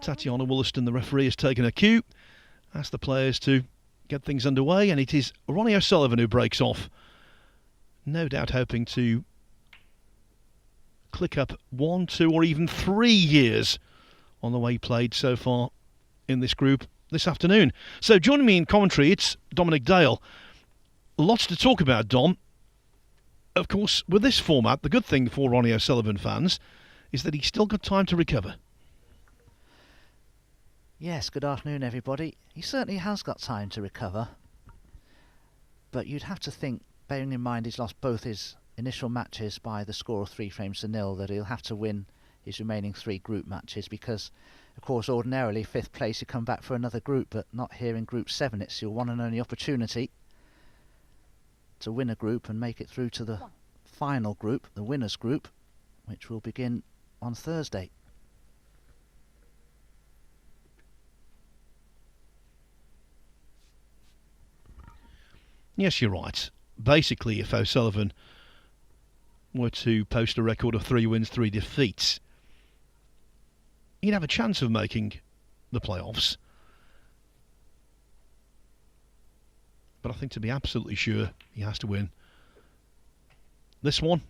Tatiana Wollaston, the referee, has taken a cue, asked the players to get things underway, and it is Ronnie O'Sullivan who breaks off. No doubt hoping to click up 1, 2 or even 3 years on the way he played so far in this group this afternoon. So joining me in commentary, it's Dominic Dale. Lots to talk about, Dom. Of course, with this format, the good thing for Ronnie O'Sullivan fans is that he's still got time to recover. Yes, good afternoon everybody. He certainly has got time to recover. But you'd have to think, bearing in mind he's lost both his initial matches by the score of 3-0, that he'll have to win his remaining 3 group matches, because, of course, ordinarily 5th place you come back for another group, but not here in Group 7. It's your one and only opportunity to win a group and make it through to the final group, the winners group, which will begin on Thursday. Yes, you're right. Basically, if O'Sullivan were to post a record of 3 wins, 3 defeats, he'd have a chance of making the playoffs. But I think to be absolutely sure, he has to win this one.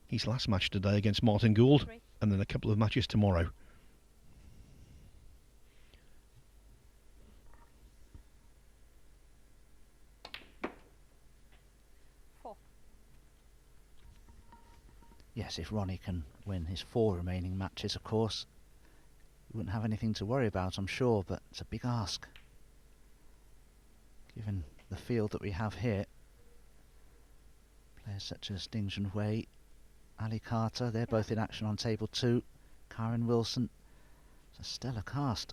His last match today against Martin Gould, and then a couple of matches tomorrow. Yes, if Ronnie can win his 4 remaining matches, of course, he wouldn't have anything to worry about, I'm sure, but it's a big ask, given the field that we have here. Players such as Ding Junhui, Ali Carter, they're both in action on table 2. Karen Wilson, it's a stellar cast.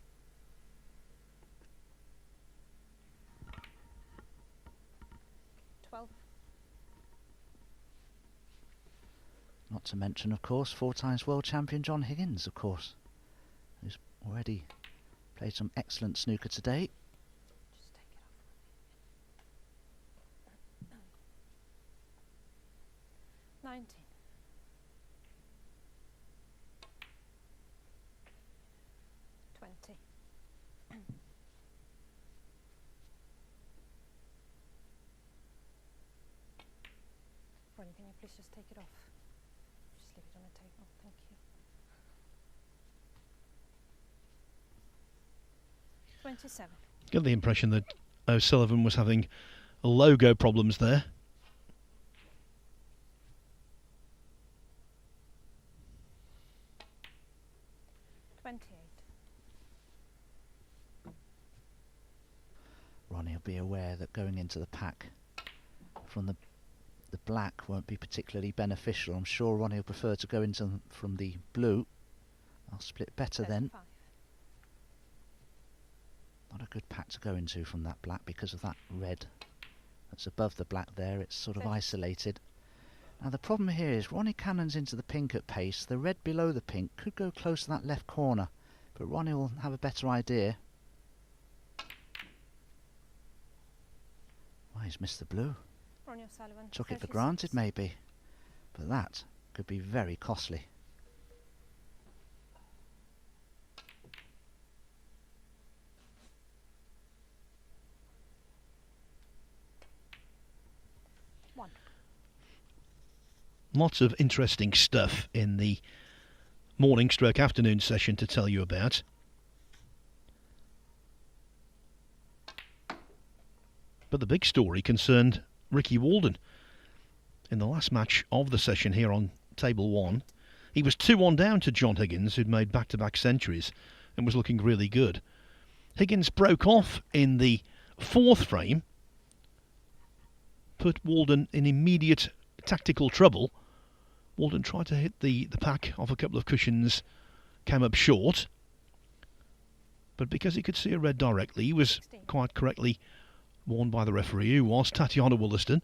Not to mention, of course, 4 times world champion John Higgins, of course, who's already played some excellent snooker today. Just take it off. 19. 20. Ronnie, can you please just take it off? Just leave it on the table, thank you. 27. Get the impression that O'Sullivan was having logo problems there. Ronnie will be aware that going into the pack from the black won't be particularly beneficial. I'm sure Ronnie will prefer to go into from the blue. I'll split better 35. then. Not a good pack to go into from that black because of that red that's above the black there. It's sort of isolated. Now the problem here is Ronnie cannons into the pink at pace. The red below the pink could go close to that left corner, but Ronnie will have a better idea. Why, he's missed the blue. Ronnie O'Sullivan, Took it for 36. granted maybe, but that could be very costly. Lots of interesting stuff in the morning/afternoon session to tell you about. But the big story concerned Ricky Walden. In the last match of the session here on table 1, he was 2-1 down to John Higgins, who'd made back-to-back centuries and was looking really good. Higgins broke off in the 4th frame, put Walden in immediate tactical trouble. Walden tried to hit the pack off a couple of cushions, came up short, but because he could see a red directly, he was quite correctly warned by the referee, who was Tatiana Wollaston,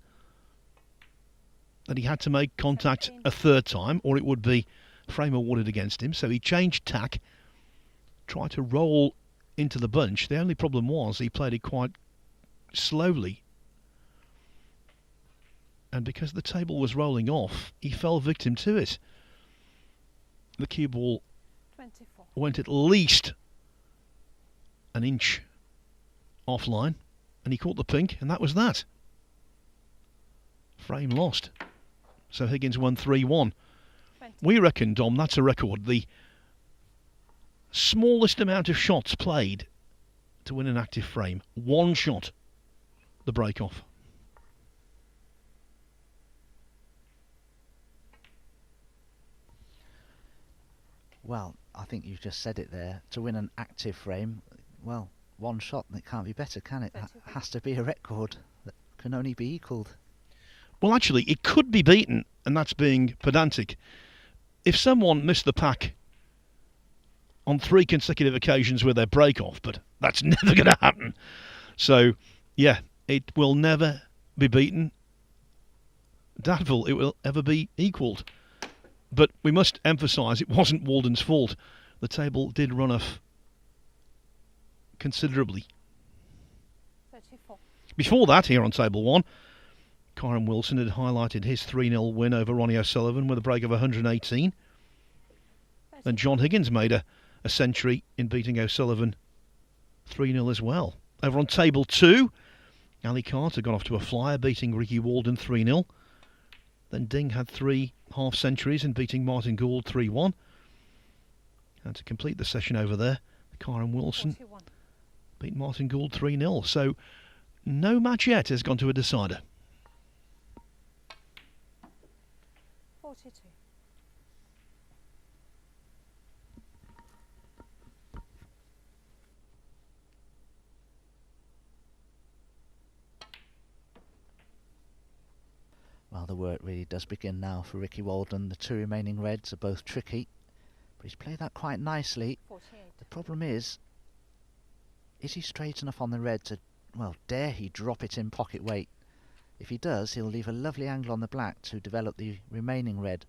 that he had to make contact a 3rd time or it would be frame awarded against him. So he changed tack, tried to roll into the bunch. The only problem was he played it quite slowly, and because the table was rolling off, he fell victim to it. the cue ball 24. went at least an inch offline, and he caught the pink, and that was that. Frame lost. So Higgins won 3-1. 20. We reckon, Dom, that's a record. The smallest amount of shots played to win an active frame. One shot, the break-off. Well, I think you've just said it there. To win an active frame, well, one shot, it can't be better, can it? It has to be a record that can only be equalled. Well, actually, it could be beaten, and that's being pedantic. If someone missed the pack on 3 consecutive occasions with their break-off, but that's never going to happen. So, yeah, it will never be beaten. Doubtful it will ever be equalled. But we must emphasise it wasn't Walden's fault. The table did run off considerably. 34. Before that, here on table 1, Kyron Wilson had highlighted his 3-0 win over Ronnie O'Sullivan with a break of 118. And John Higgins made a century in beating O'Sullivan 3-0 as well. Over on table 2, Ali Carter got off to a flyer, beating Ricky Walden 3-0. Then Ding had 3 half centuries in beating Martin Gould 3-1. And to complete the session over there, Kyron Wilson 41. beat Martin Gould 3-0. So no match yet has gone to a decider. 42. Well, the work really does begin now for Ricky Walden. The 2 remaining reds are both tricky, but he's played that quite nicely. 48. The problem is he straight enough on the red to, well, dare he drop it in pocket weight? If he does, he'll leave a lovely angle on the black to develop the remaining red,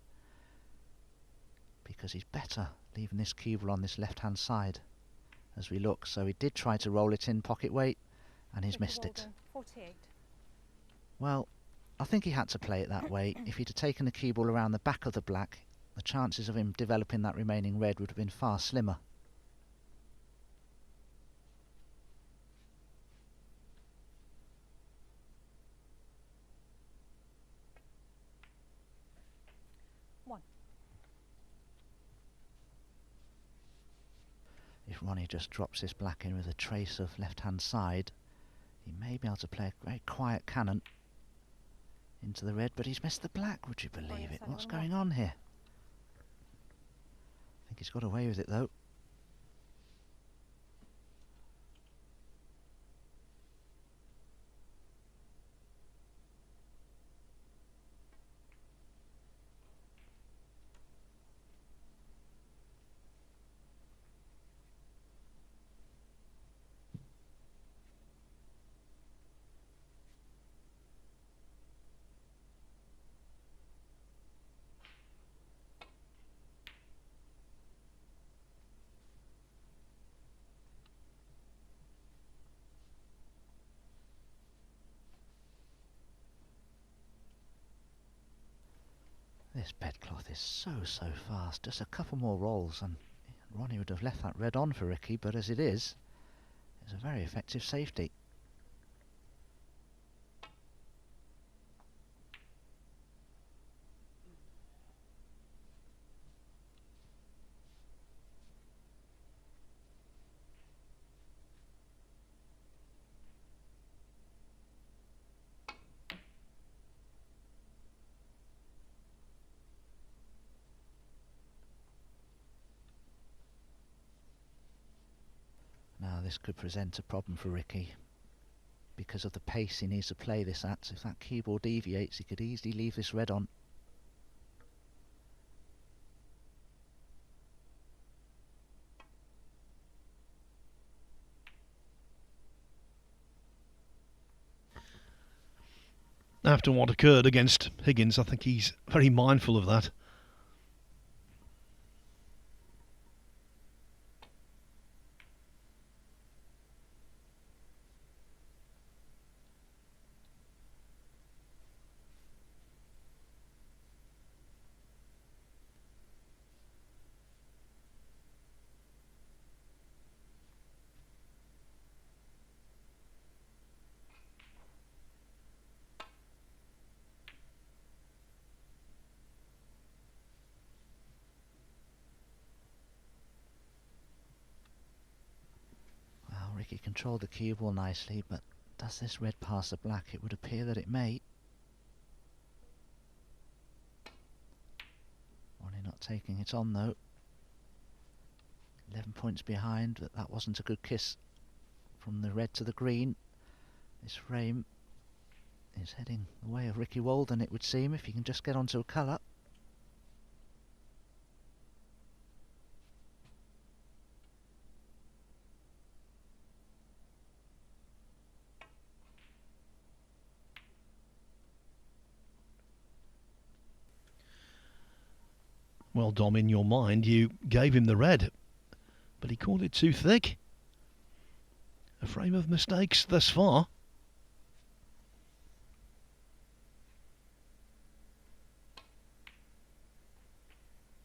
because he's better leaving this cue ball on this left-hand side as we look. So he did try to roll it in pocket weight, and he's Ricky missed it. Walden, 48. Well, I think he had to play it that way. If he'd have taken the cue ball around the back of the black, the chances of him developing that remaining red would have been far slimmer. If Ronnie just drops this black in with a trace of left-hand side, he may be able to play a very quiet cannon into the red, but he's missed the black, would you believe it? What's going on here? I think he's got away with it though. This bedcloth is so fast. Just a couple more rolls and Ronnie would have left that red on for Ricky, but as it is, it's a very effective safety. Now this could present a problem for Ricky because of the pace he needs to play this at. So if that cue ball deviates, he could easily leave this red on. After what occurred against Higgins, I think he's very mindful of that. controlled the cue ball nicely, but does this red pass the black? It would appear that it may. Ronnie not taking it on though. 11 points behind, but that wasn't a good kiss from the red to the green. This frame is heading the way of Ricky Walden, it would seem, if he can just get onto a colour. Well, Dom, in your mind, you gave him the red, but he called it too thick. A frame of mistakes thus far.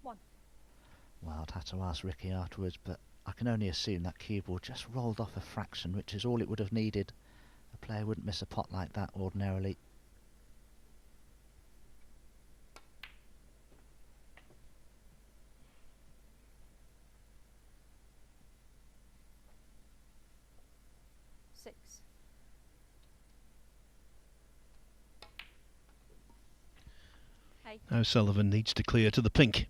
One. Well, I'd have to ask Ricky afterwards, but I can only assume that cue ball just rolled off a fraction, which is all it would have needed. A player wouldn't miss a pot like that ordinarily. Six. Eight. O'Sullivan needs to clear to the pink.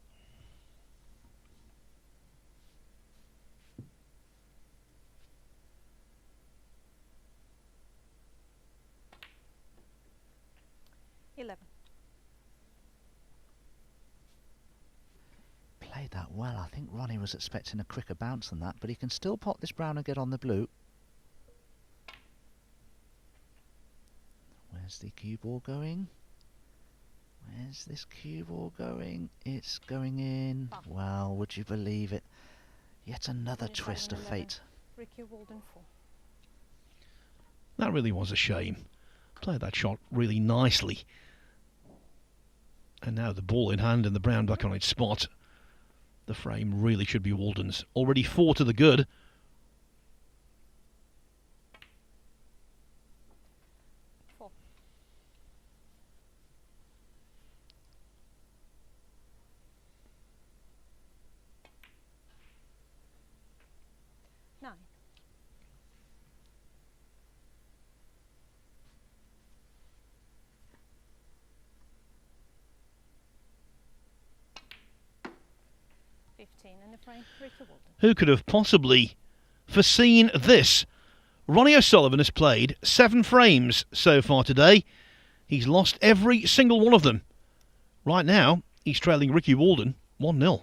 Played that well. I think Ronnie was expecting a quicker bounce than that, but he can still pot this brown and get on the blue. Where's the cue ball going? Where's this cue ball going? It's going in. Well, would you believe it? Yet another twist of fate. Ricky Walden 4. That really was a shame. Played that shot really nicely. And now the ball in hand and the brown back on its spot. The frame really should be Walden's. Already 4 to the good. Four. Nine. In the frame, Ricky Walden. Who could have possibly foreseen this? Ronnie O'Sullivan has played 7 frames so far today. He's lost every single one of them. Right now, he's trailing Ricky Walden 1-0.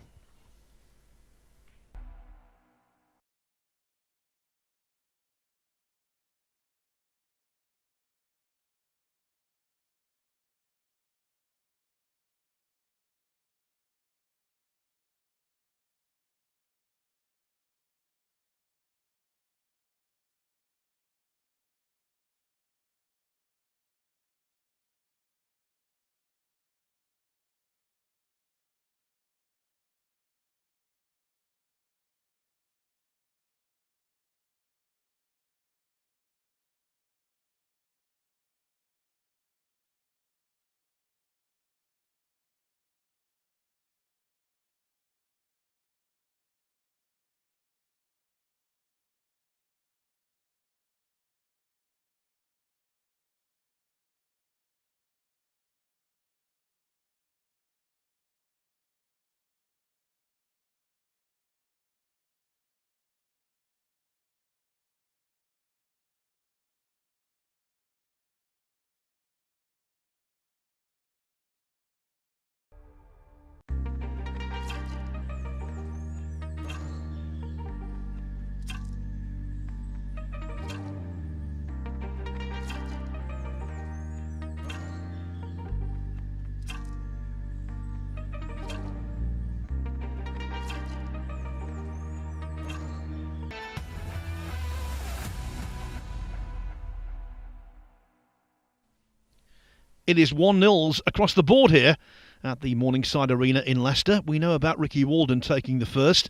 It is 1-0 across the board here at the Morningside Arena in Leicester. We know about Ricky Walden taking the first,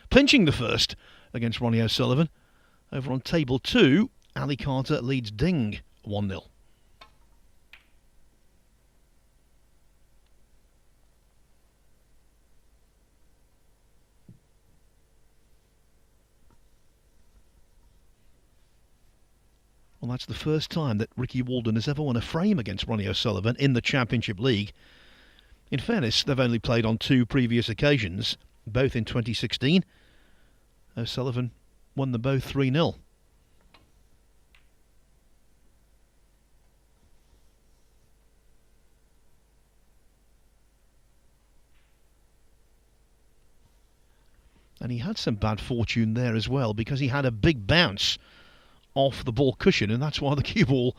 pinching the first against Ronnie O'Sullivan. Over on table 2, Ali Carter leads Ding 1-0. Well, that's the first time that Ricky Walden has ever won a frame against Ronnie O'Sullivan in the Championship League. In fairness, they've only played on 2 previous occasions, both in 2016. O'Sullivan won them both 3-0. And he had some bad fortune there as well, because he had a big bounce off the ball cushion, and that's why the cue ball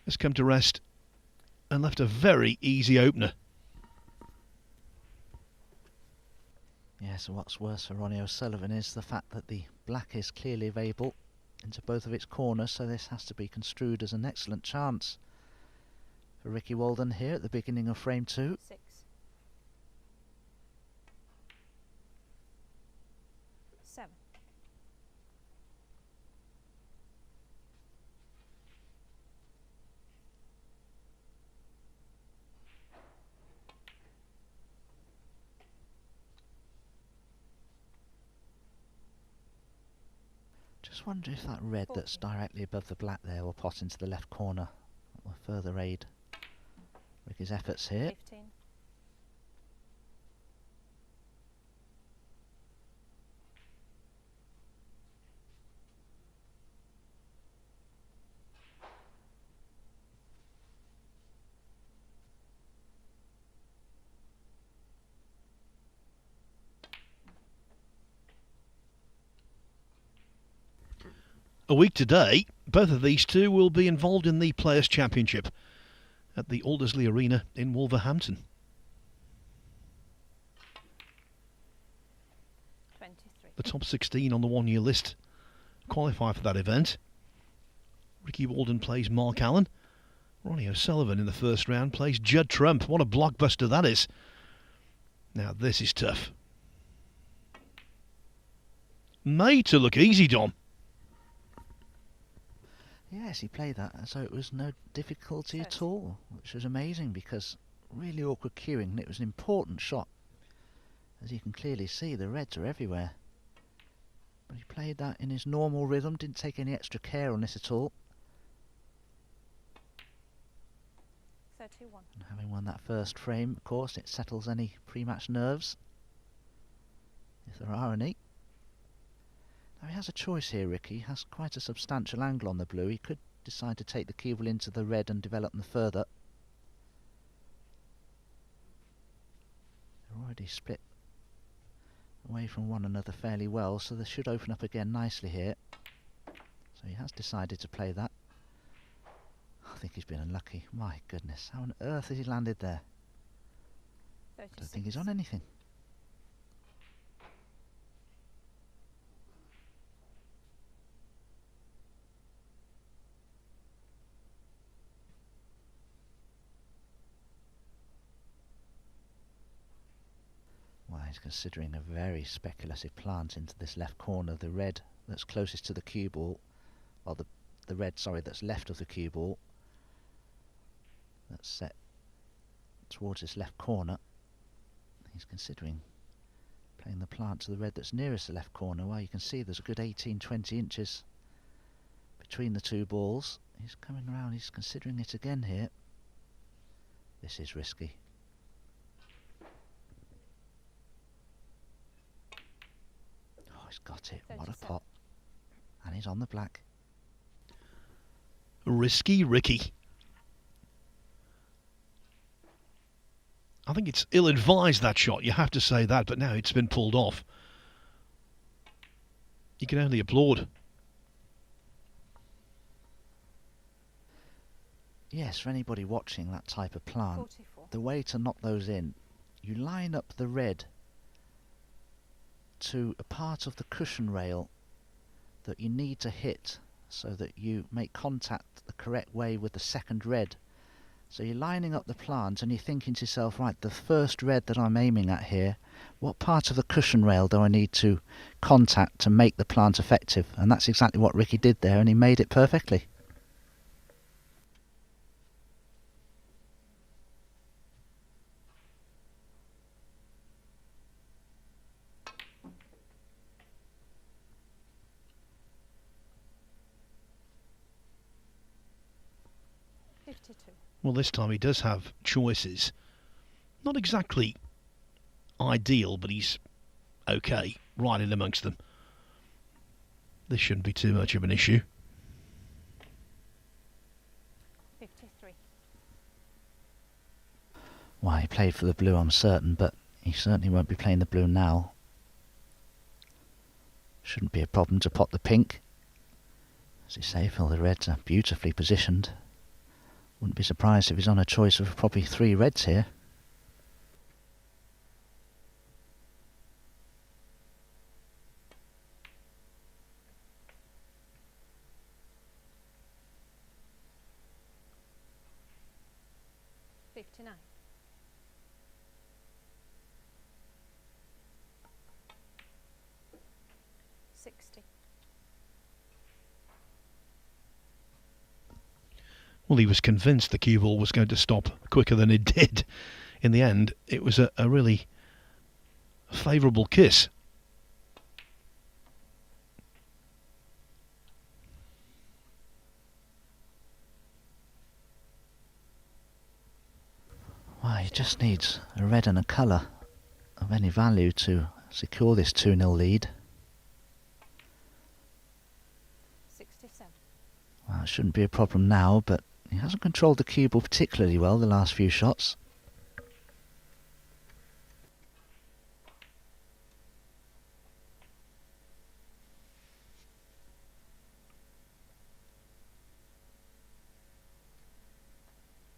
has come to rest and left a very easy opener. Yes, and what's worse for Ronnie O'Sullivan is the fact that the black is clearly available into both of its corners, so this has to be construed as an excellent chance for Ricky Walden here at the beginning of frame 2. 6. 7. Just wonder if that red that's directly above the black there will pot into the left corner. That will further aid Ricky's efforts here. 15. A week today, both of these two will be involved in the Players' Championship at the Aldersley Arena in Wolverhampton. 23. The top 16 on the one-year list qualify for that event. Ricky Walden plays Mark Allen. Ronnie O'Sullivan in the first round plays Judd Trump. What a blockbuster that is. Now this is tough. Made to look easy, Dom. Yes, he played that, so it was no difficulty at all, which was amazing because really awkward cueing, and it was an important shot. As you can clearly see, the reds are everywhere. But he played that in his normal rhythm, didn't take any extra care on this at all. 31. And having won that first frame, of course, it settles any pre-match nerves, if there are any. Now he has a choice here, Ricky. He has quite a substantial angle on the blue. He could decide to take the cue ball into the red and develop them further. They're already split away from one another fairly well, so they should open up again nicely here. So he has decided to play that. I think he's been unlucky. My goodness, how on earth has he landed there? 36. I don't think he's on anything. Well, he's considering a very speculative plant into this left corner. The red that's closest to the cue ball, well, the red, sorry, that's left of the cue ball, that's set towards this left corner. He's considering playing the plant to the red that's nearest the left corner. Well, you can see there's a good 18-20 inches between the two balls. He's coming around, he's considering it again here. This is risky. Oh, he's got it. What a 37. pot. And he's on the black. Risky Ricky. I think it's ill-advised, that shot, you have to say that, but now it's been pulled off. You can only applaud. Yes, for anybody watching that type of plant, 44. the way to knock those in, you line up the red to a part of the cushion rail that you need to hit so that you make contact the correct way with the second red. So you're lining up the plant and you're thinking to yourself, right, the first red that I'm aiming at here, what part of the cushion rail do I need to contact to make the plant effective? And that's exactly what Ricky did there, and he made it perfectly. 52. Well, this time he does have choices. Not exactly ideal, but he's okay, right in amongst them. This shouldn't be too much of an issue. 53. Why, he played for the blue, I'm certain, but he certainly won't be playing the blue now. Shouldn't be a problem to pot the pink. As you say, Phil, the reds are beautifully positioned. Wouldn't be surprised if he's on a choice of probably 3 reds here. $59. 60. Well, he was convinced the cue ball was going to stop quicker than it did. In the end, it was a really favourable kiss. Why, he just needs a red and a colour of any value to secure this 2-0 lead. 67. Well, it shouldn't be a problem now, but he hasn't controlled the cue ball particularly well the last few shots.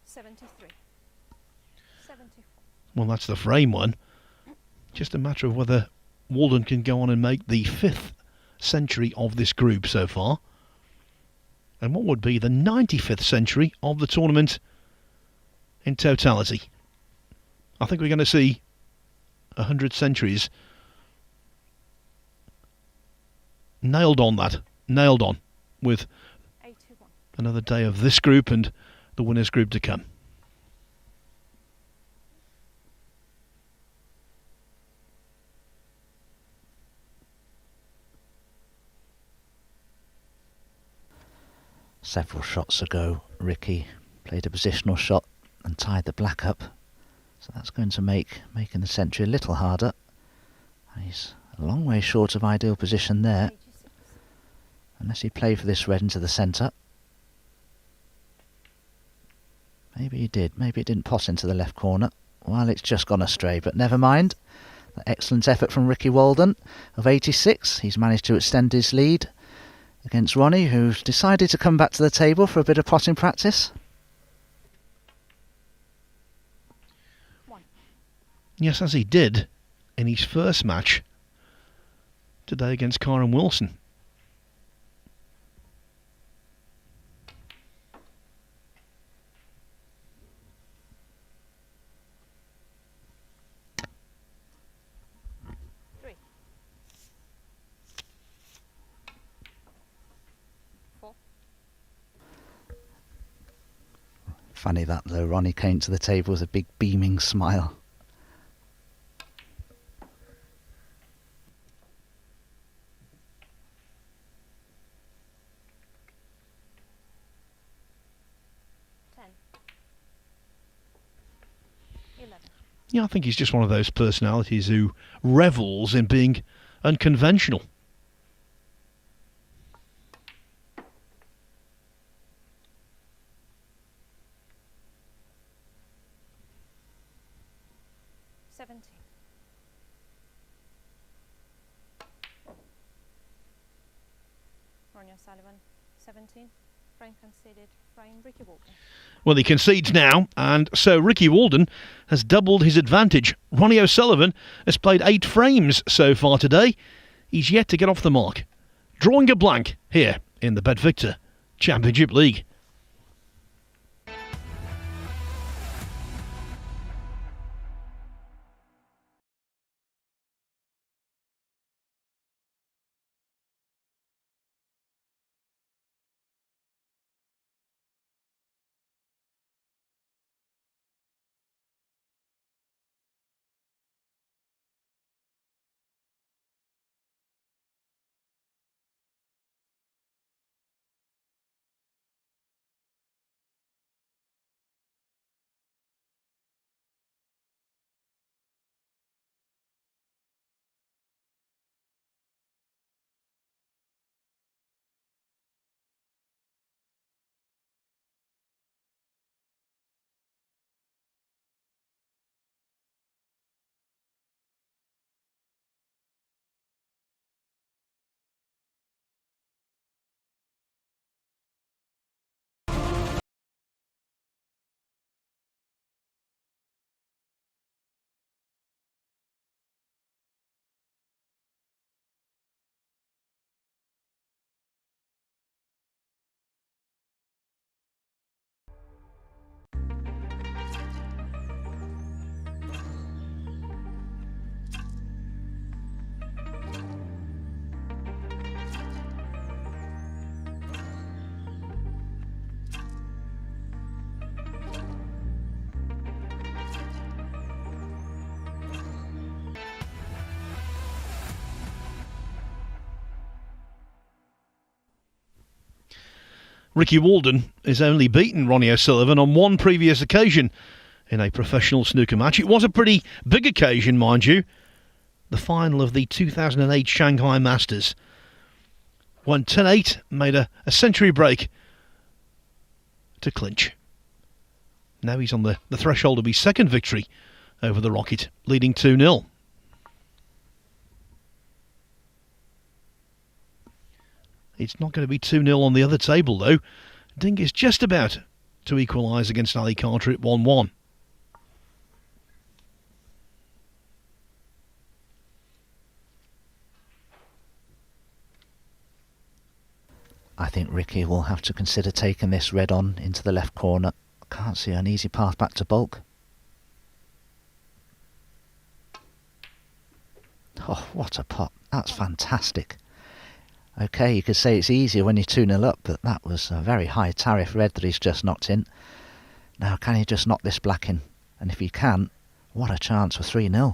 $73. 74. Well, that's the frame one. Just a matter of whether Walden can go on and make the 5th century of this group so far. And what would be the 95th century of the tournament in totality. I think we're going to see 100 centuries nailed on, with 81. another day of this group and the winners group to come. Several shots ago, Ricky played a positional shot and tied the black up. So that's going to make making the century a little harder. And he's a long way short of ideal position there. 86. Unless he played for this red into the centre. Maybe he did. Maybe it didn't pass into the left corner. Well, it's just gone astray, but never mind. Excellent effort from Ricky Walden of 86. He's managed to extend his lead against Ronnie, who's decided to come back to the table for a bit of potting practice. 1. Yes, as he did in his first match today against Karen Wilson. Funny that though, Ronnie came to the table with a big beaming smile. Yeah, I think he's just one of those personalities who revels in being unconventional. Ronnie O'Sullivan, 17. Frame conceded. Frame Ricky Walden. Well, he concedes now, and so Ricky Walden has doubled his advantage. Ronnie O'Sullivan has played 8 frames so far today. He's yet to get off the mark. Drawing a blank here in the BetVictor Championship League. Ricky Walden has only beaten Ronnie O'Sullivan on one previous occasion in a professional snooker match. It was a pretty big occasion, mind you. The final of the 2008 Shanghai Masters. Won 10-8, made a century break to clinch. Now he's on the threshold of his second victory over the Rocket, leading 2-0. It's not going to be 2-0 on the other table, though. Ding is just about to equalise against Ali Carter at 1-1. I think Ricky will have to consider taking this red on into the left corner. Can't see an easy path back to bulk. Oh, what a pot. That's fantastic. Okay, you could say it's easier when you're 2-0 up, but that was a very high tariff red that he's just knocked in. Now, can he just knock this black in? And if he can, what a chance for 3-0.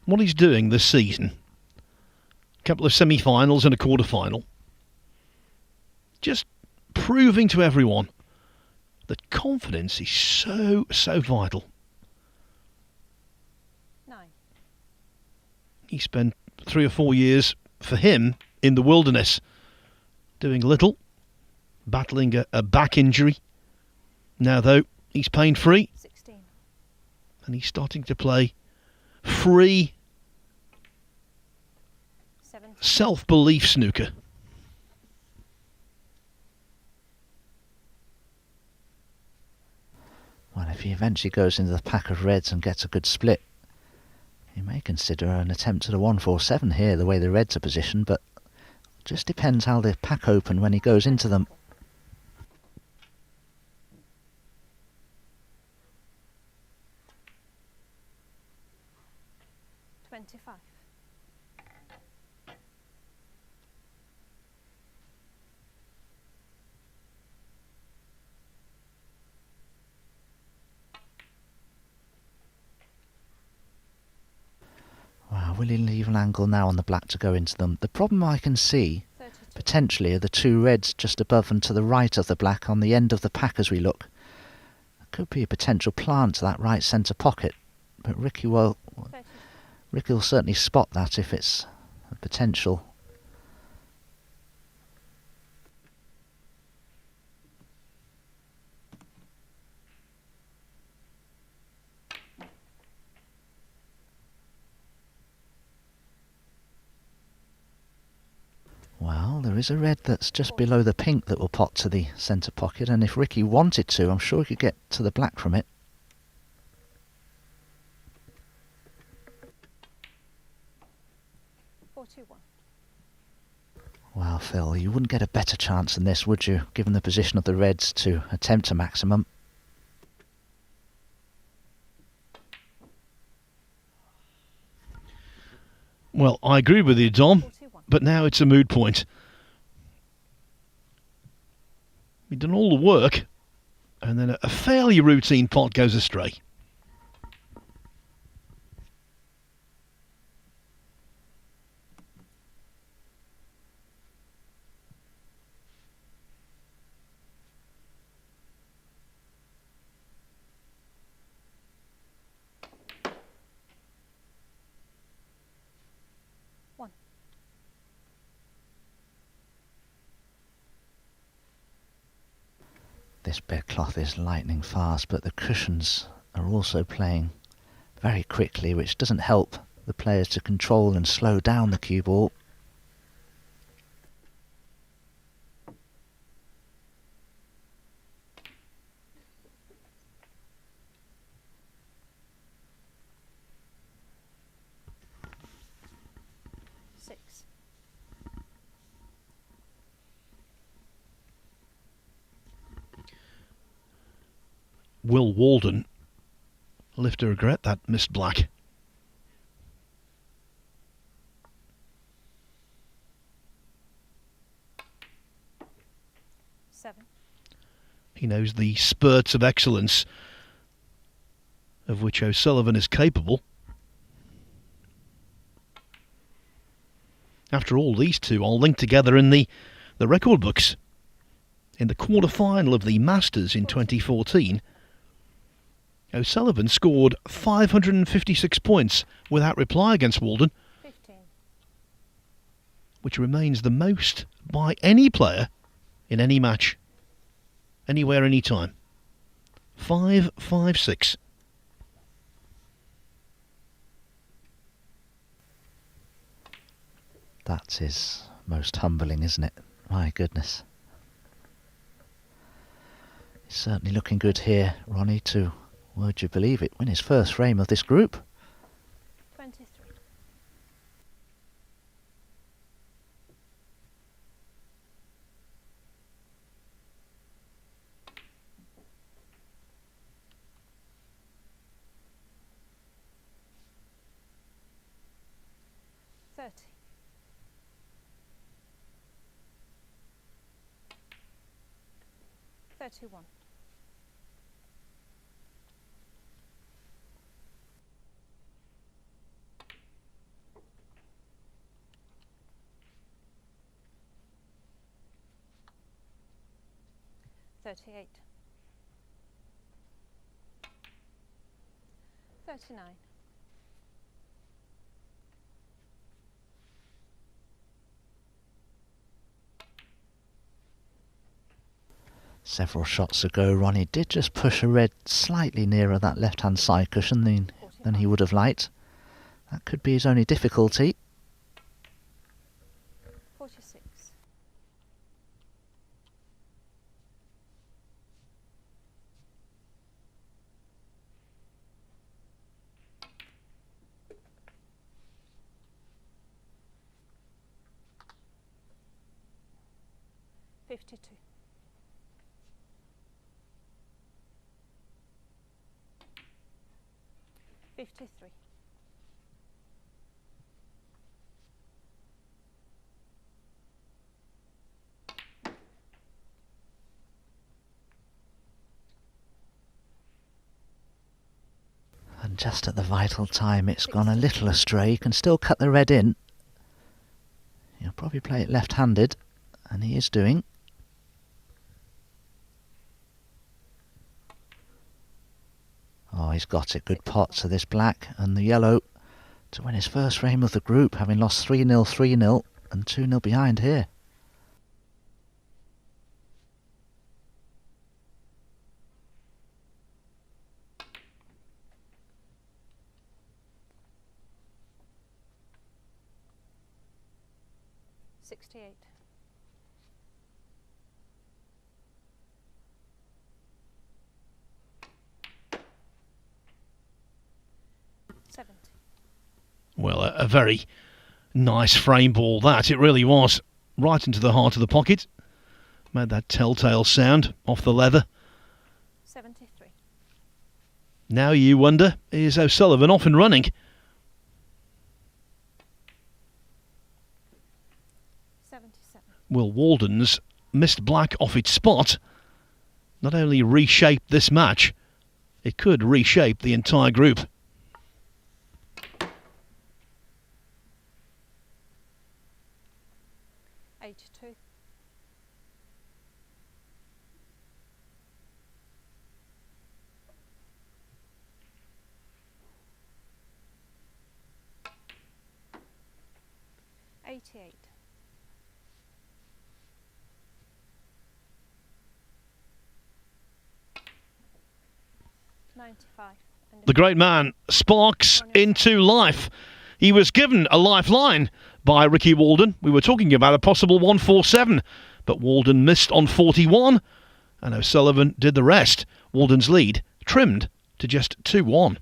What he's doing this season, a couple of semi-finals and a quarter-final, just proving to everyone that confidence is so vital. 9. He spent 3 or 4 years, for him, in the wilderness, doing little, battling a back injury. Now, though, he's pain-free, 16. and he's starting to play free, 17. self-belief snooker. Well, if he eventually goes into the pack of reds and gets a good split, he may consider an attempt at a 1-4-7 here, the way the reds are positioned, but it just depends how the pack open when he goes into them. 25. Wow, will he leave an angle now on the black to go into them? The problem I can see 32. potentially are the two reds just above and to the right of the black on the end of the pack as we look. There could be a potential plant to that right centre pocket, but Ricky will certainly spot that if it's a potential. Well, there is a red that's just below the pink that will pot to the centre pocket, and if Ricky wanted to, I'm sure he could get to the black from it. Well, Phil, you wouldn't get a better chance than this, would you, given the position of the reds to attempt a maximum? Well, I agree with you, Dom, 41. but now it's a moot point. We've done all the work, and then a fairly routine pot goes astray. This bedcloth is lightning fast, but the cushions are also playing very quickly, which doesn't help the players to control and slow down the cue ball. Will Walden live to regret that missed black? He knows the spurts of excellence of which O'Sullivan is capable. After all, these two are linked together in the record books. In the quarter-final of the Masters in 2014, O'Sullivan scored 556 points without reply against Walden, 15. which remains the most by any player in any match, anywhere, anytime. 556. That is most humbling, isn't it? My goodness. He's certainly looking good here, Ronnie, to, would you believe it, win his first frame of this group. 23. $31. 38. 39. Several shots ago, Ronnie did just push a red slightly nearer that left-hand side cushion than he would have liked. That could be his only difficulty. 46. 52. 53. 'And just at the vital time, it's gone a little astray. You can still cut the red in. He'll probably play it left-handed, and he is doing. Oh, he's got it. Good pot to this black and the yellow to win his first frame of the group, having lost 3-0, 3-0 and 2-0 behind here. $68. 70. Well, a very nice frame ball that. It really was. Right into the heart of the pocket. Made that telltale sound off the leather. 73. Now you wonder, is O'Sullivan off and running? 77. Will Walden's missed black off its spot not only reshape this match, it could reshape the entire group. 82. 88. 95. The great man sparks into life. He was given a lifeline by Ricky Walden. We were talking about a possible 147, but Walden missed on 41, and O'Sullivan did the rest. Walden's lead trimmed to just 2-1.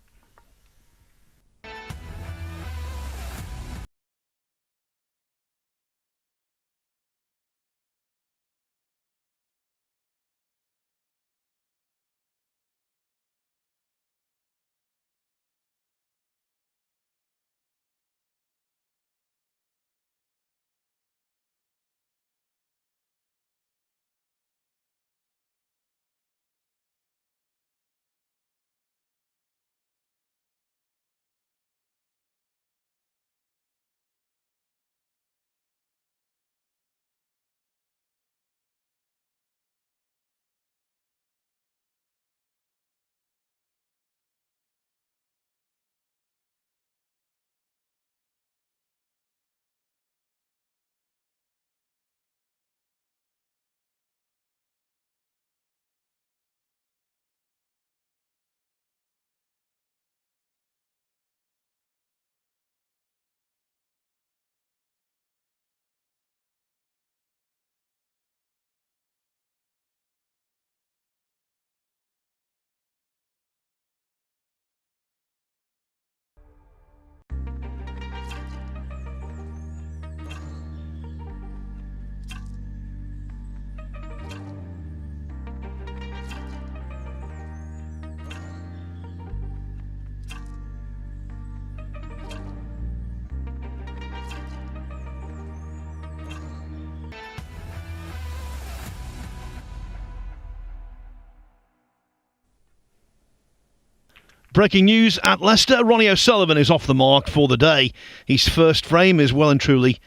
Breaking news at Leicester. Ronnie O'Sullivan is off the mark for the day. His first frame is well and truly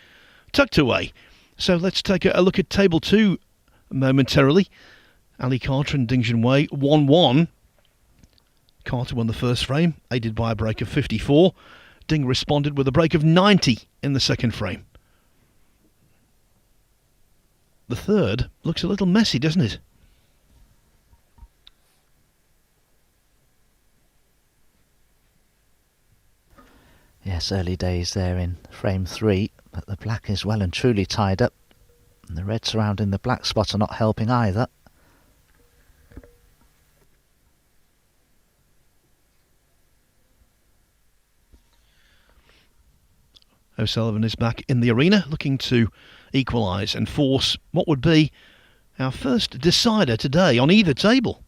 tucked away. So let's take a look at table 2 momentarily. Ali Carter and Ding Junhui 1-1. Carter won the first frame, aided by a break of 54. Ding responded with a break of 90 in the second frame. The third looks a little messy, doesn't it? Yes, early days there in frame 3, but the black is well and truly tied up, and the red surrounding the black spot are not helping either. O'Sullivan is back in the arena, looking to equalise and force what would be our first decider today on either table.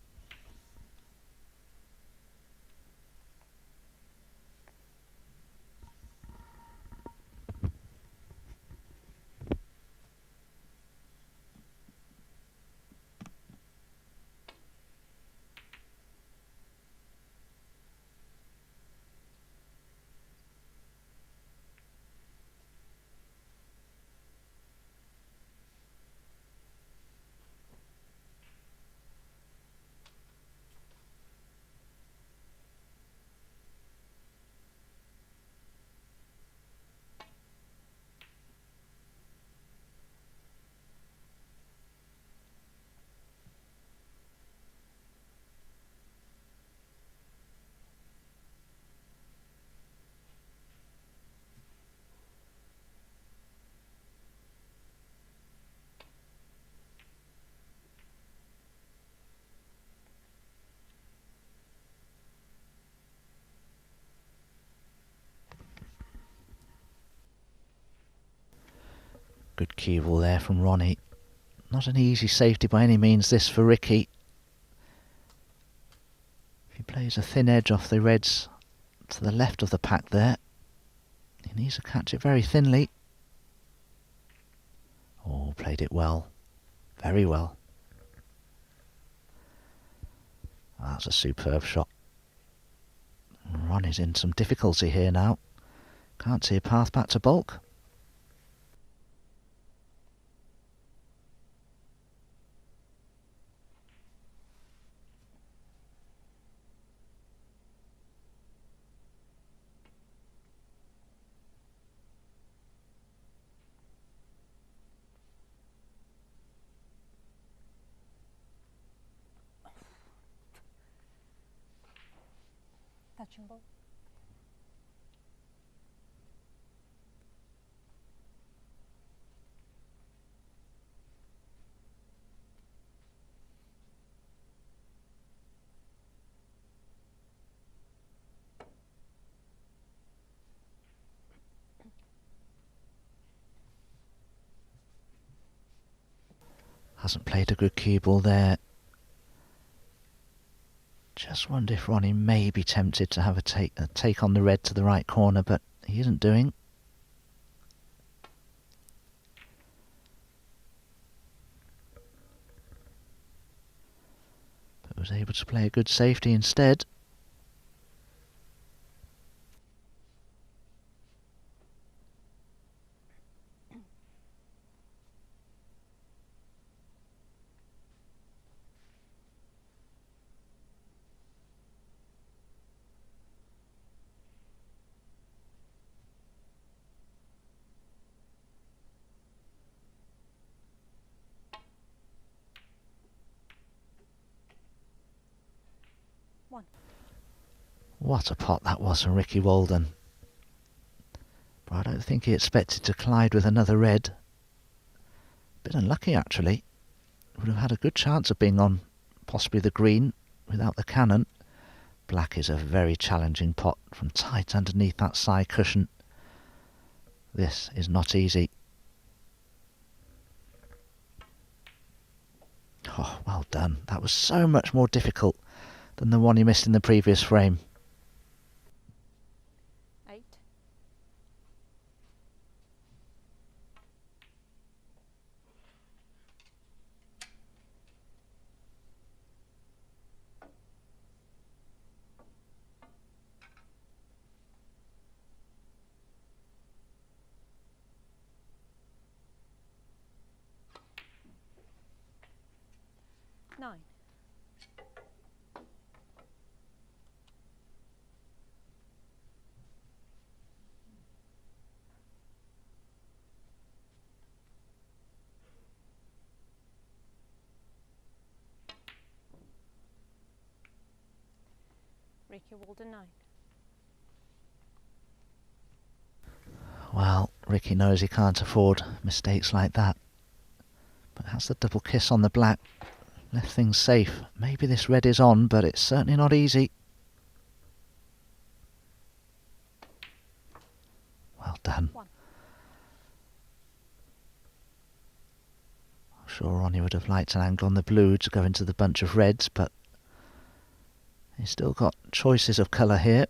Good cue ball there from Ronnie. Not an easy safety by any means this for Ricky. If he plays a thin edge off the reds to the left of the pack there, he needs to catch it very thinly. Oh, played it well. Very well. That's a superb shot. Ronnie's in some difficulty here now. Can't see a path back to bulk. Touching ball. Hasn't played a good cue ball there. Just wonder if Ronnie may be tempted to have a take on the red to the right corner, but he isn't doing. But was able to play a good safety instead. What a pot that was from Ricky Walden. But I don't think he expected to collide with another red. Bit unlucky actually. Would have had a good chance of being on possibly the green without the cannon. Black is a very challenging pot from tight underneath that side cushion. This is not easy. Oh, well done. That was so much more difficult than the one he missed in the previous frame. 8. 9. Ricky Walden 9. Well, Ricky knows he can't afford mistakes like that. But has the double kiss on the black left things safe? Maybe this red is on, but it's certainly not easy. Well done. 1. I'm sure Ronnie would have liked an angle on the blue to go into the bunch of reds, but he's still got choices of colour here.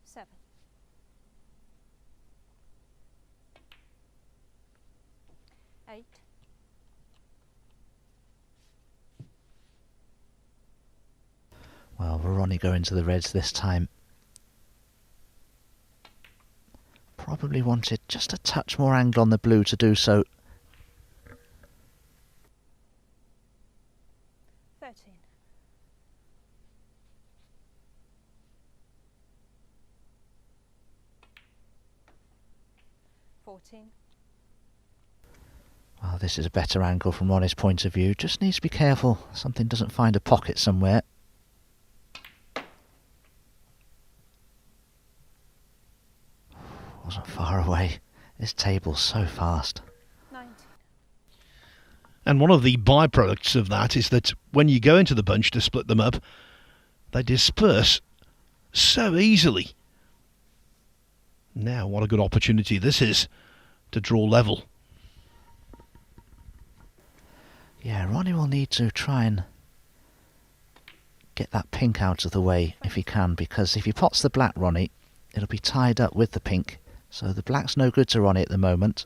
Seven. 8. Well, Ronnie going to the reds this time. Probably wanted just a touch more angle on the blue to do so. 13. 14. Well, this is a better angle from Ronnie's point of view. Just needs to be careful something doesn't find a pocket somewhere. Wasn't far away. This table's so fast. 19. And one of the byproducts of that is that when you go into the bunch to split them up, they disperse so easily. Now, what a good opportunity this is to draw level. Yeah, Ronnie will need to try and get that pink out of the way if he can, because if he pots the black, Ronnie, it'll be tied up with the pink. So the black's no good to Ronnie at the moment.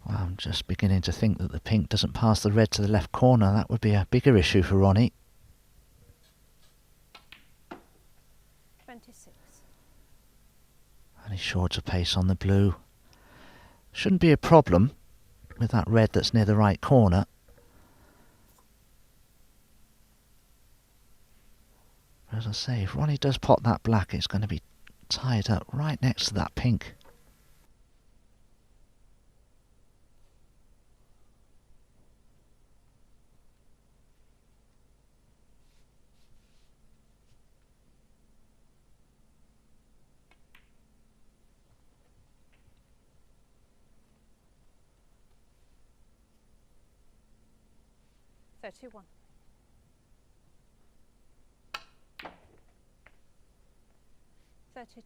Well, I'm just beginning to think that the pink doesn't pass the red to the left corner. That would be a bigger issue for Ronnie. 26. And he's short of pace on the blue. Shouldn't be a problem with that red that's near the right corner. But as I say, if Ronnie does pot that black, it's going to be tied up right next to that pink. $31. $32.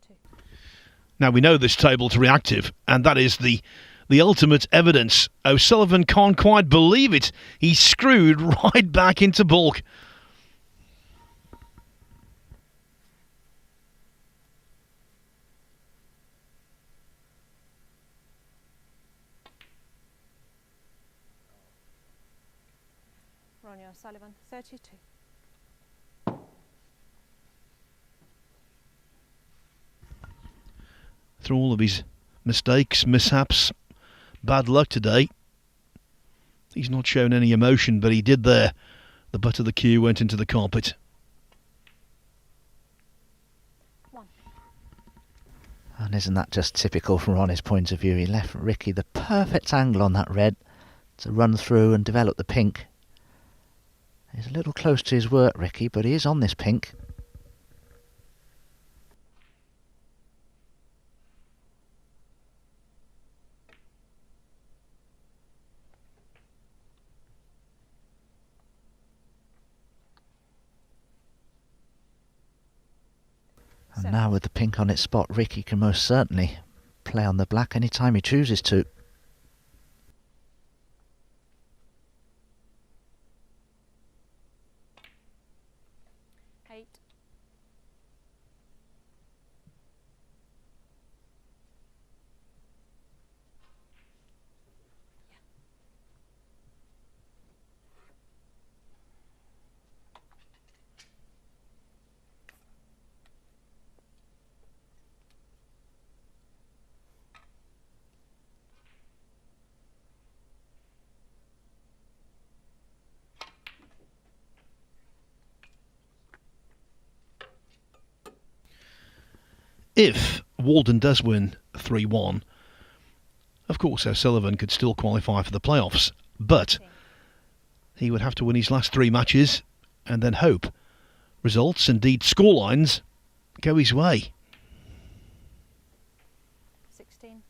Now we know this table's reactive, and that is the ultimate evidence. O'Sullivan can't quite believe it. He's screwed right back into balk. Ronnie O'Sullivan, 32. Through all of his mistakes, mishaps, bad luck today, he's not shown any emotion, but he did there. The butt of the cue went into the carpet. 1. And isn't that just typical from Ronnie's point of view? He left Ricky the perfect angle on that red to run through and develop the pink. He's a little close to his work, Ricky, but he is on this pink. And now with the pink on its spot, Ricky can most certainly play on the black any time he chooses to. If Walden does win 3-1, of course O'Sullivan could still qualify for the playoffs, but he would have to win his last 3 matches and then hope results, indeed scorelines, go his way. 16.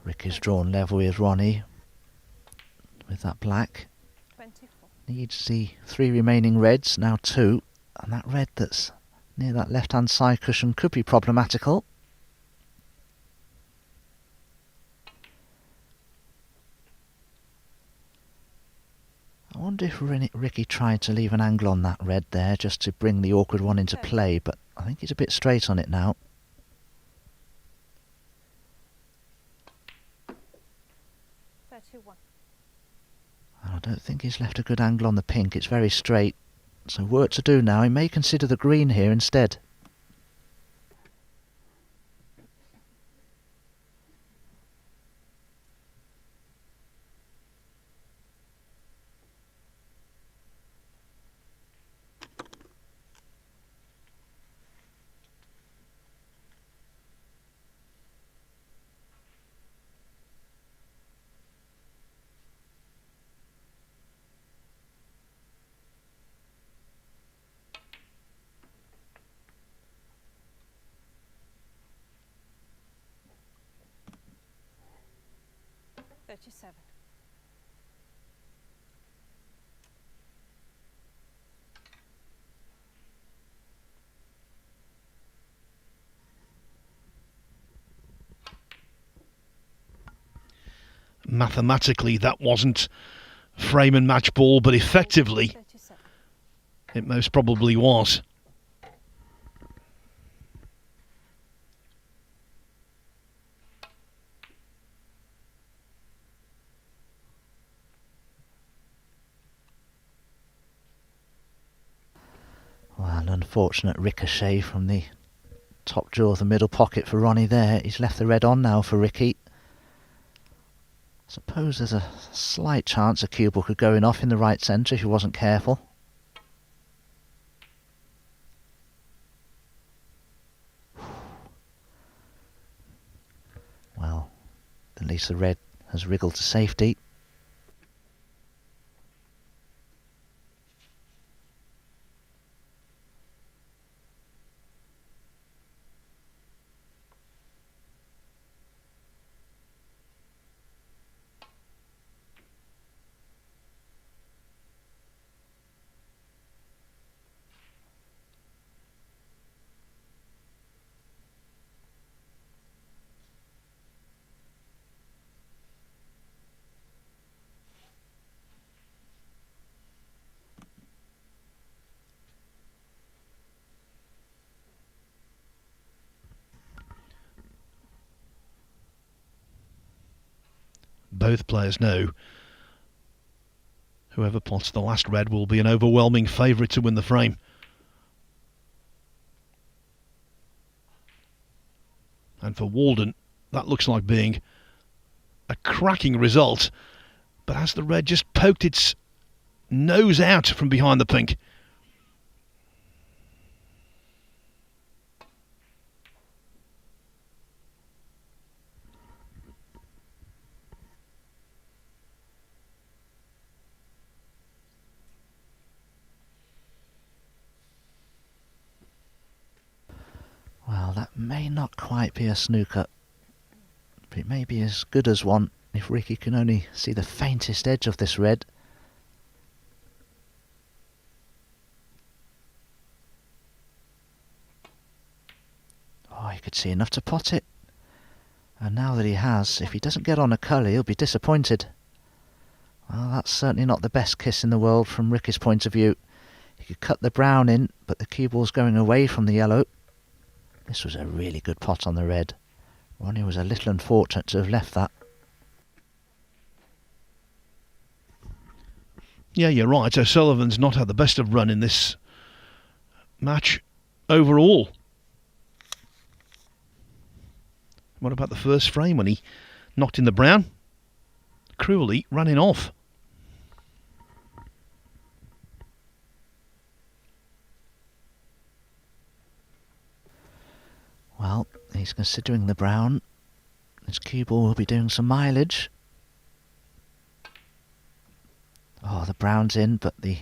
Ricky's drawn level with Ronnie with that black. 24. Needs the 3 remaining reds, now 2, and that red that's near that left hand side cushion could be problematical. I wonder if Ricky tried to leave an angle on that red there just to bring the awkward one into play, but I think he's a bit straight on it now. 31. I don't think he's left a good angle on the pink. It's very straight. So work to do now. He may consider the green here instead. Seven. Mathematically, that wasn't frame and match ball, but effectively, 37. it most probably was. Well, an unfortunate ricochet from the top drawer of the middle pocket for Ronnie there. He's left the red on now for Ricky. Suppose there's a slight chance a cue ball could go in off in the right centre if he wasn't careful. Well, at least the red has wriggled to safety. Both players know whoever pots the last red will be an overwhelming favourite to win the frame. And for Walden, that looks like being a cracking result. But has the red just poked its nose out from behind the pink? Well, that may not quite be a snooker, but it may be as good as one if Ricky can only see the faintest edge of this red. Oh, he could see enough to pot it. And now that he has, if he doesn't get on a colour, he'll be disappointed. Well, that's certainly not the best kiss in the world from Ricky's point of view. He could cut the brown in, but the cue ball's going away from the yellow. This was a really good pot on the red. Ronnie was a little unfortunate to have left that. Yeah, you're right. O'Sullivan's not had the best of run in this match overall. What about the first frame when he knocked in the brown? Cruelly running off. Well, he's considering the brown. His cue ball will be doing some mileage. Oh, the brown's in, but the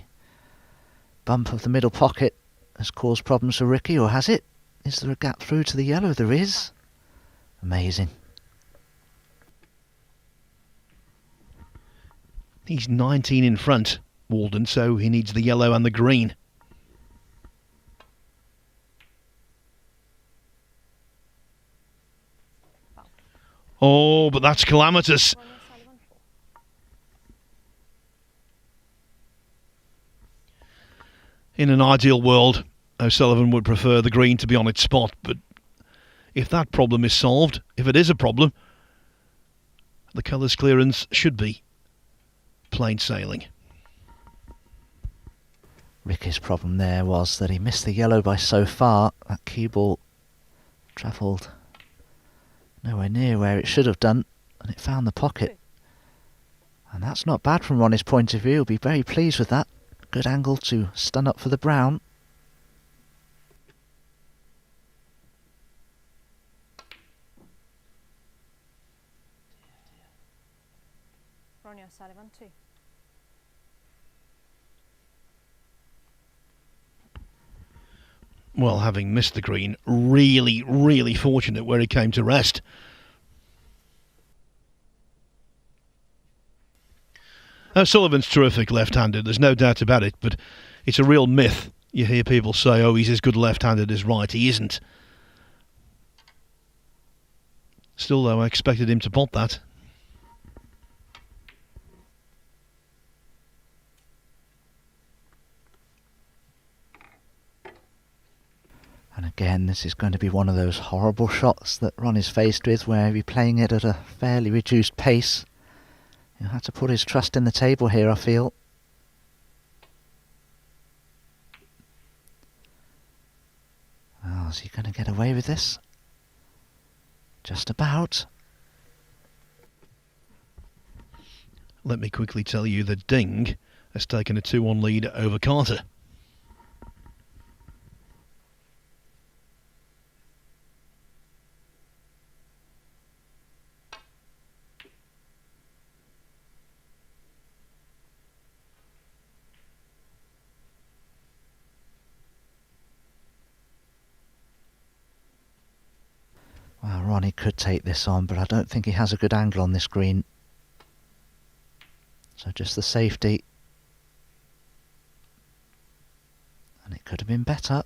bump of the middle pocket has caused problems for Ricky, or has it? Is there a gap through to the yellow? There is. Amazing. He's 19 in front, Walden, so he needs the yellow and the green. Oh, but that's calamitous. Ronnie O'Sullivan 4. In an ideal world, O'Sullivan would prefer the green to be on its spot, but if that problem is solved, if it is a problem, the colours clearance should be plain sailing. Ricky's problem there was that he missed the yellow by so far. That cue ball travelled nowhere near where it should have done, and it found the pocket. And that's not bad from Ronnie's point of view. He'll be very pleased with that. Good angle to stun up for the brown. Ronnie O'Sullivan 2. Well, having missed the green, really, really fortunate where he came to rest. Sullivan's terrific left-handed, there's no doubt about it, but it's a real myth. You hear people say, oh, he's as good left-handed as right. He isn't. Still, though, I expected him to pot that. And again, this is going to be one of those horrible shots that Ronnie's faced with, where he'll be playing it at a fairly reduced pace. He'll have to put his trust in the table here, I feel. Oh, is he going to get away with this? Just about. Let me quickly tell you that Ding has taken a 2-1 lead over Carter. Well, Ronnie could take this on, but I don't think he has a good angle on this green. So just the safety. And it could have been better.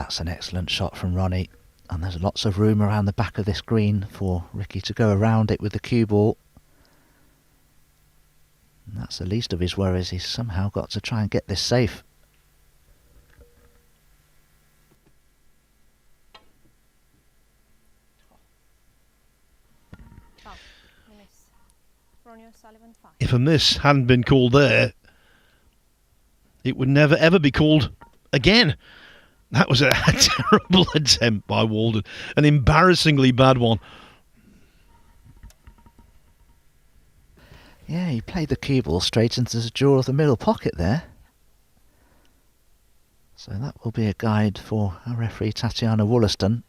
That's an excellent shot from Ronnie. And there's lots of room around the back of this green for Ricky to go around it with the cue ball. And that's the least of his worries. He's somehow got to try and get this safe. Oh, miss. Ronnie O'Sullivan 5. If a miss hadn't been called there, it would never ever be called again. That was a terrible attempt by Walden. An embarrassingly bad one. Yeah, he played the cue ball straight into the jaw of the middle pocket there. So that will be a guide for our referee Tatiana Wollaston.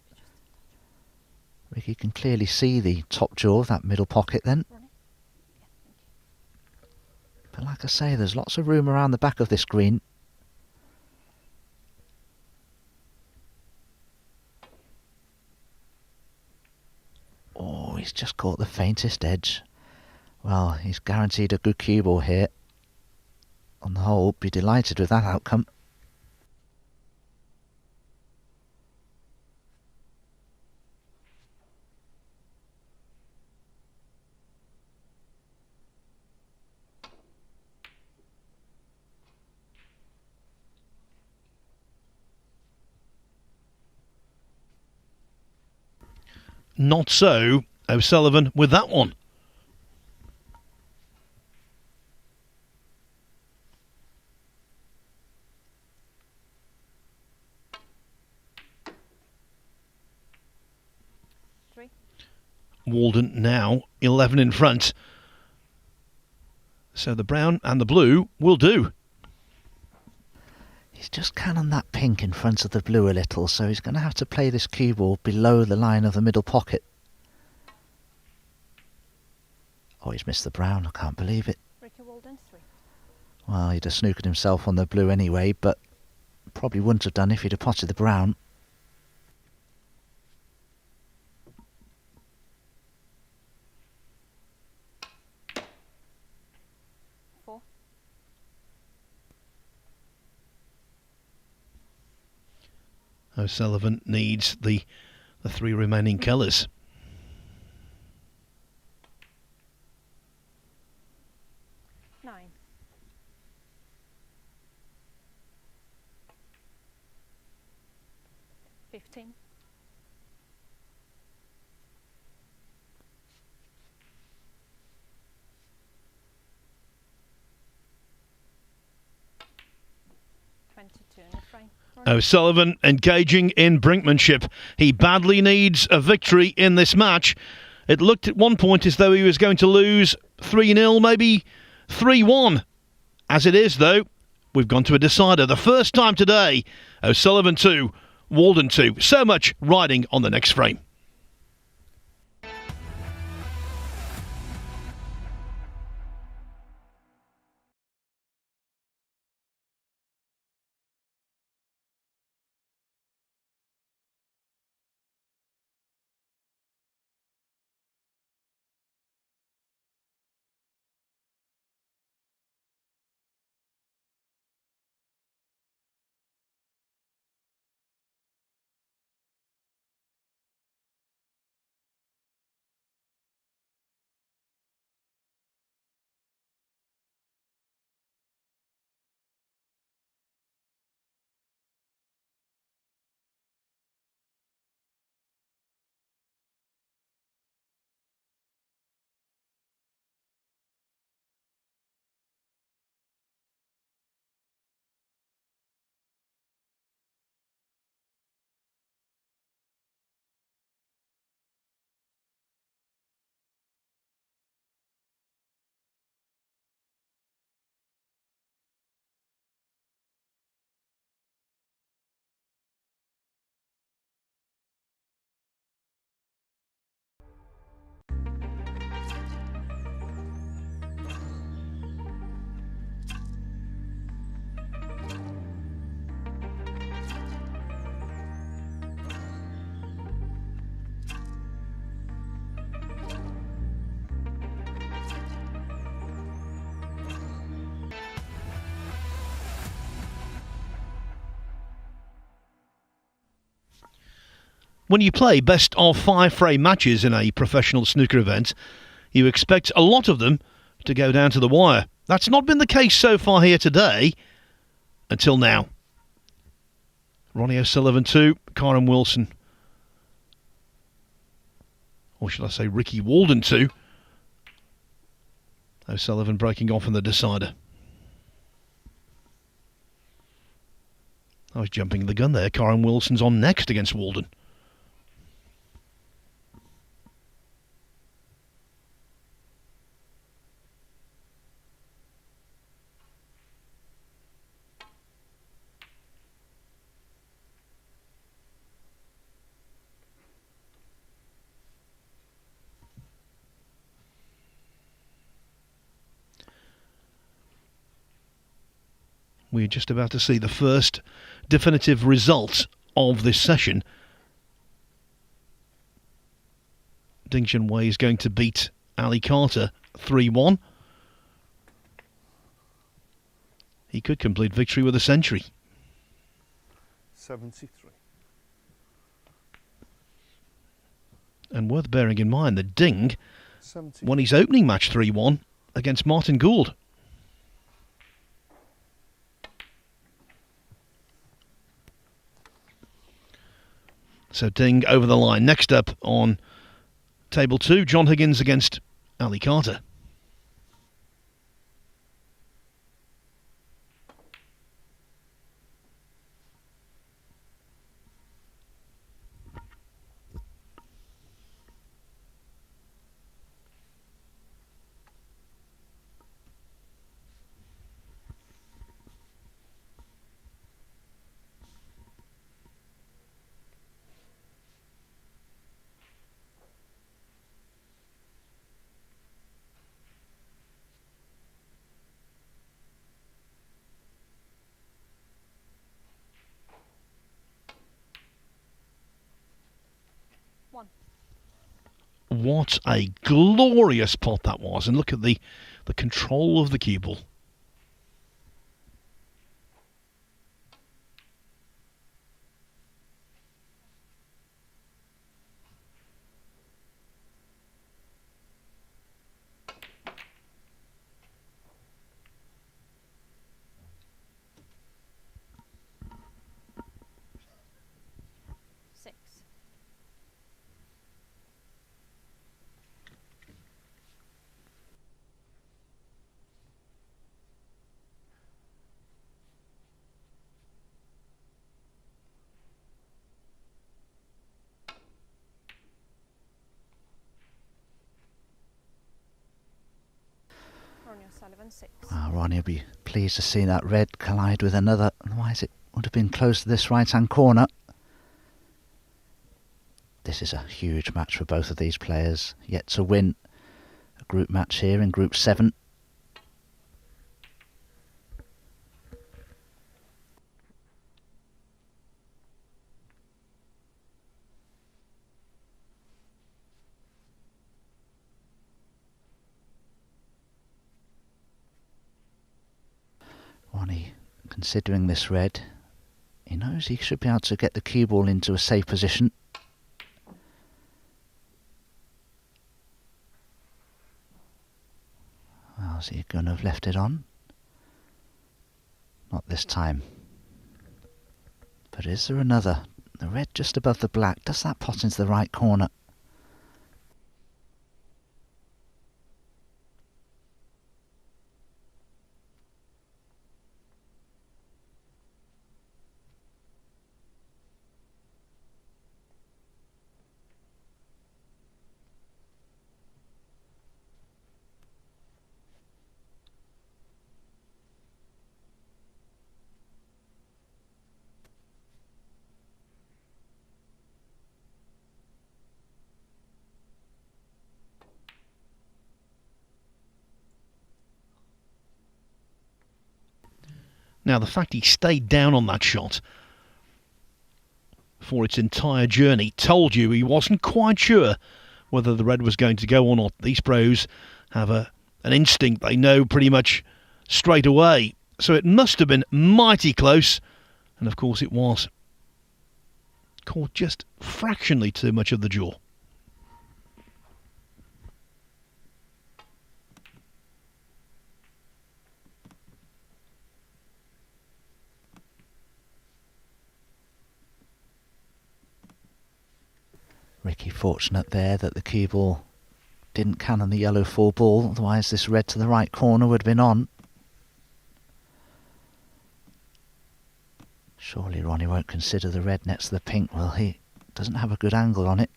Ricky can clearly see the top jaw of that middle pocket then. But like I say, there's lots of room around the back of this green. Oh, he's just caught the faintest edge. Well, he's guaranteed a good cue ball here. On the whole, be delighted with that outcome. Not so O'Sullivan with that one. Walden now 11 in front. So the brown and the blue will do. He's just cannoned that pink in front of the blue a little, so he's going to have to play this cue ball below the line of the middle pocket. Oh, he's missed the brown. I can't believe it. Ricky Walden 3. Well, he'd have snookered himself on the blue anyway, but probably wouldn't have done if he'd have potted the brown. O'Sullivan needs the 3 remaining colours. Nine. 15. 22 in the frame. O'Sullivan engaging in brinkmanship. He badly needs a victory in this match. It looked at one point as though he was going to lose 3-0, maybe 3-1. As it is, though, we've gone to a decider. The first time today, O'Sullivan 2, Walden 2. So much riding on the next frame. When you play best of 5 frame matches in a professional snooker event, you expect a lot of them to go down to the wire. That's not been the case so far here today, until now. Ronnie O'Sullivan 2, Karen Wilson, or should I say Ricky Walden 2. O'Sullivan breaking off in the decider. I was jumping the gun there. Karen Wilson's on next against Walden. We're just about to see the first definitive result of this session. Ding Junhui is going to beat Ali Carter 3-1. He could complete victory with a century. 73. And worth bearing in mind that Ding 70. won his opening match 3-1 against Martin Gould. So Ding over the line. Next up on table 2, John Higgins against Ali Carter. What a glorious pot that was. And look at the control of the cue ball. Ronnie O'Sullivan 6. Ronnie will be pleased to see that red collide with another. Otherwise it would have been close to this right-hand corner. This is a huge match for both of these players. Yet to win a group match here in Group 7. Ronnie, considering this red, he knows he should be able to get the cue ball into a safe position. Well, is he going to have left it on? Not this time. But is there another? The red just above the black. Does that pot into the right corner? Now, the fact he stayed down on that shot for its entire journey told you he wasn't quite sure whether the red was going to go or not. These pros have an instinct. They know pretty much straight away. So it must have been mighty close. And of course it was. Caught just fractionally too much of the jaw. Ricky fortunate there that the cue ball didn't cannon the yellow 4 ball, otherwise this red to the right corner would have been on. Surely Ronnie won't consider the red next to the pink, will he? Doesn't have a good angle on it.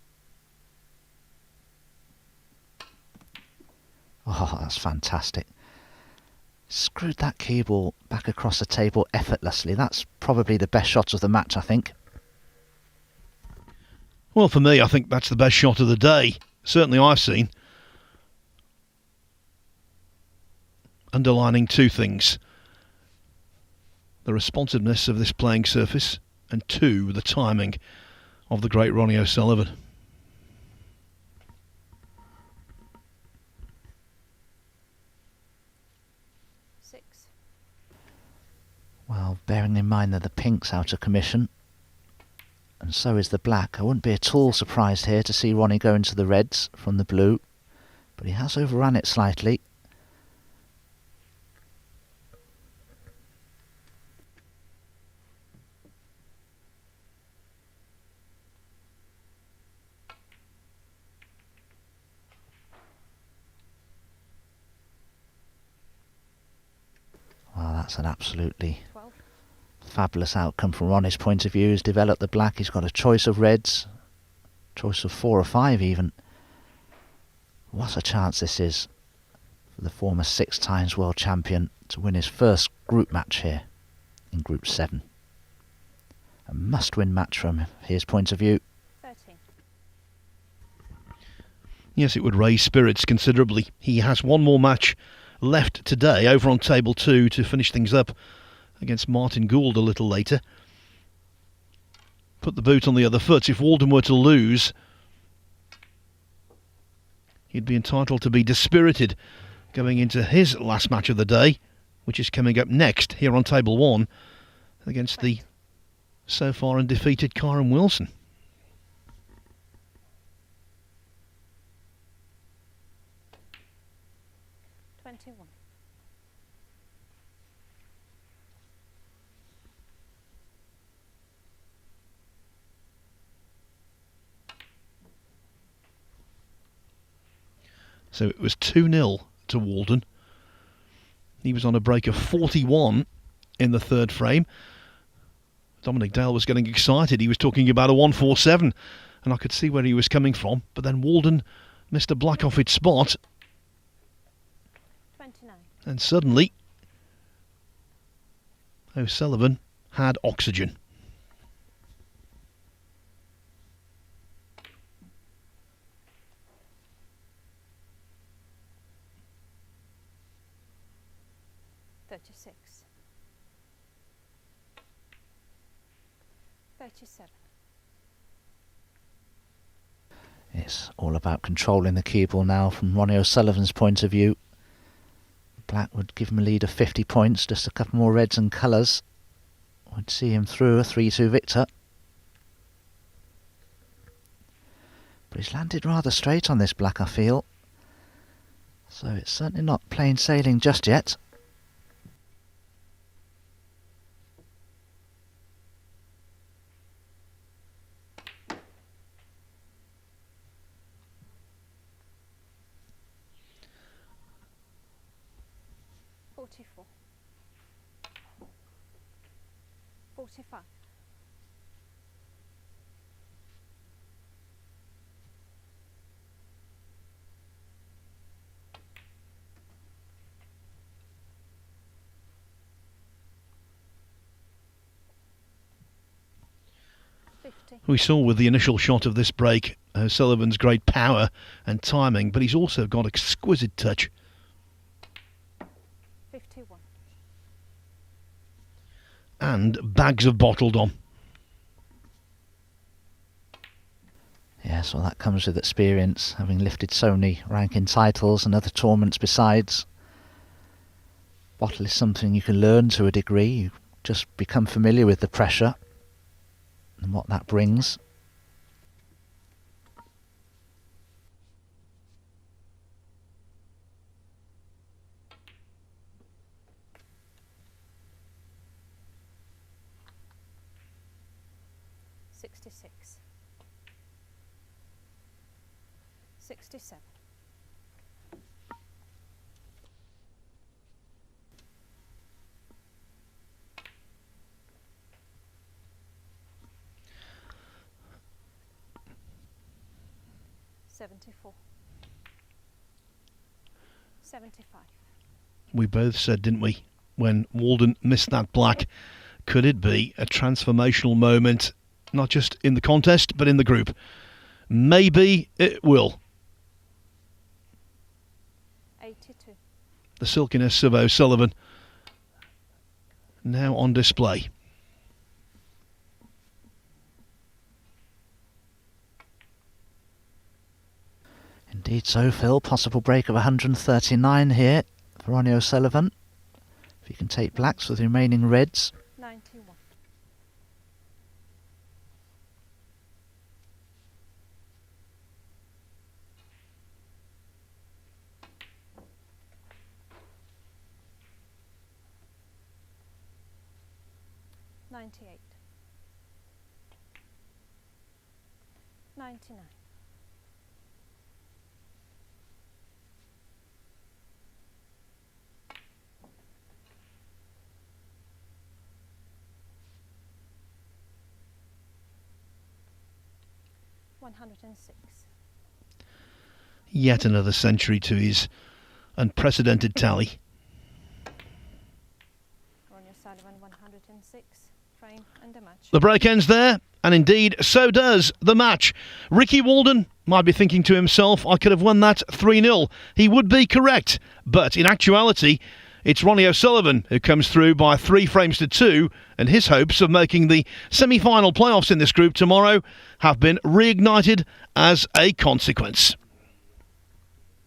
Oh, that's fantastic. Screwed that cue ball back across the table effortlessly. That's probably the best shot of the match, I think. Well, for me, I think that's the best shot of the day. Certainly I've seen. Underlining two things. The responsiveness of this playing surface, and 2, the timing of the great Ronnie O'Sullivan. Well, bearing in mind that the pink's out of commission, and so is the black, I wouldn't be at all surprised here to see Ronnie go into the reds from the blue, but he has overrun it slightly. Well, that's an absolutely fabulous outcome from Ronnie's point of view. He's developed the black, he's got a choice of reds, choice of 4 or 5 even. What a chance this is for the former 6 times world champion to win his first group match here in Group 7. A must-win match from his point of view. 13. Yes, it would raise spirits considerably. He has one more match left today over on table 2 to finish things up against Martin Gould a little later. Put the boot on the other foot. If Walden were to lose, he'd be entitled to be dispirited going into his last match of the day, which is coming up next here on table 1 against the so far undefeated Kyron Wilson. So it was 2-0 to Walden. He was on a break of 41 in the third frame. Dominic Dale was getting excited. He was talking about a 147, and I could see where he was coming from. But then Walden missed a black off its spot. 29. And suddenly, O'Sullivan had oxygen. It's all about controlling the cue ball now from Ronnie O'Sullivan's point of view. Black would give him a lead of 50 points, just a couple more reds and colours would see him through a 3-2 victor. But he's landed rather straight on this black, I feel. So it's certainly not plain sailing just yet. We saw with the initial shot of this break O'Sullivan's great power and timing, but he's also got exquisite touch. 51. And bags of bottled on. Yes, well, that comes with experience, having lifted so many ranking titles and other tournaments besides. Bottle is something you can learn to a degree. You just become familiar with the pressure. and what that brings. $66. 67. 74. 75. We both said, didn't we, when Walden missed that black, could it be a transformational moment, not just in the contest, but in the group? Maybe it will. 82. The silkiness of O'Sullivan now on display. Indeed so, Phil. Possible break of 139 here for Ronnie O'Sullivan. If he can take blacks with the remaining reds. 91. 98. 99. 106. Yet another century to his unprecedented tally. Ronnie O'Sullivan 106. Frame and the match. The break ends there, and indeed so does the match. Ricky Walden might be thinking to himself, I could have won that 3-0. He would be correct, but in actuality it's Ronnie O'Sullivan who comes through by 3 frames to 2, and his hopes of making the semi-final playoffs in this group tomorrow have been reignited as a consequence.